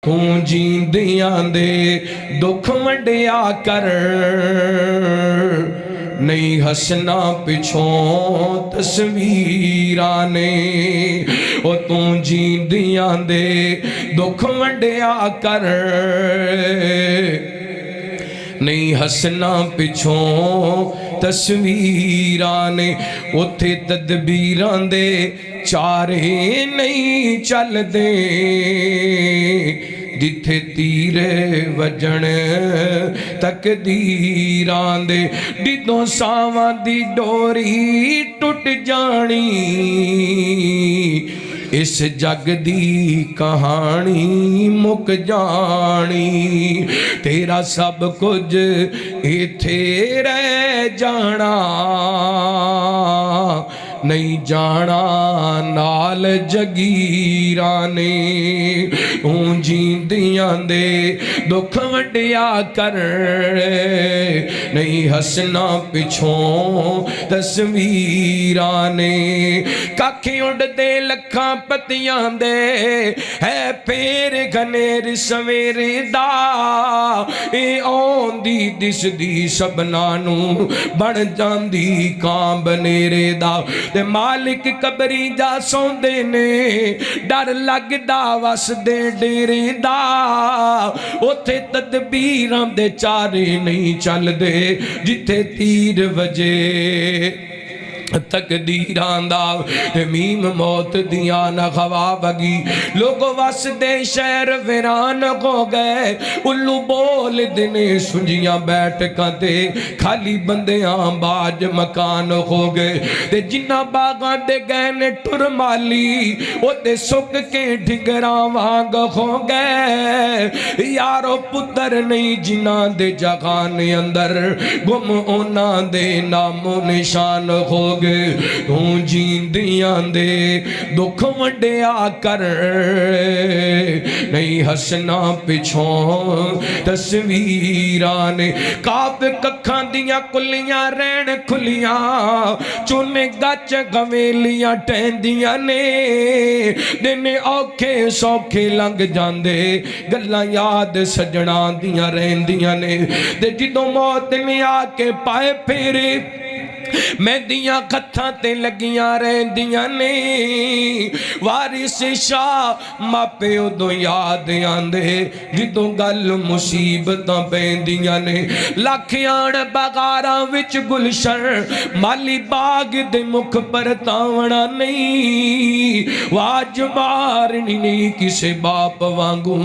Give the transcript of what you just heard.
तू जींदियां दे दुख वंडिया कर, नहीं हसना पिछों तस्वीरां ने। ओ तू जींदियां दे दुख वंडिया कर, नहीं हसना पिछों तस्वीरां ने। उथे तदबीरां दे चारे नहीं चलदे, जिथे तीर वजन तकदीरां दे। डिदों सावां दी डोरी टुट जानी, इस जग दी कहानी मुक जानी। तेरा सब कुछ इथे रह जाना, नहीं जाना नाल जगीरां ने। तू जींदियां दे दुख वंडिया कर, नहीं हसना पिछों तस्वीरां ने। कख उड़दे लखां पत्तियां दे है फेर घनेर सवेरे दा, ए आउंदी दिसदी सबना नू बन जांदी कां बनेरे दा। ते मालिक कबरी जा सौंदे ने, डर लगदा वसदे डेरे दा। उथे तदबीरां दे चारे नहीं चलदे, जिथे तीर वजे तकदीरां दा। मीम मौत दिया न खवा बगी, लोग वसदे शहर वीरान हो गए। उल्लू बोल दिने सुंजियां बैठकां ते, खाली बंदियां बाज मकान हो गए। ते जिन्ना बागां दे गए ने टुर माली, ओते सुक के ढिगरां वांग हो गए। यारो पुत्र नहीं जिन्ना दे जगाने अंदर, गुम उन्हां दे नामो निशान हो गए। तू जींदियां दे दुख वंडिया कर, नहीं हसना पिछों तस्वीरां ने। काप कखां दियां कुलियां रहन खुलियां, चुने गच गवेलियां टहंदियां ने। दिन औखे सौखे लंघ जांदे, गल्लां याद सजना दियां रहिंदियां ने। ते जिदों मौत ने आके पाए फेरे, मेहंदियां कत्थां ते लगियां रहंदियां ने। वारिस शाह मापे उदों याद आंदे, जिदों गल मुसीबतां पैंदियां ने। लख आण बगारां विच गुलशन, माली बाग दे मुख पर तावना नहीं। वाज मारनी नहीं किसे बाप वांगू,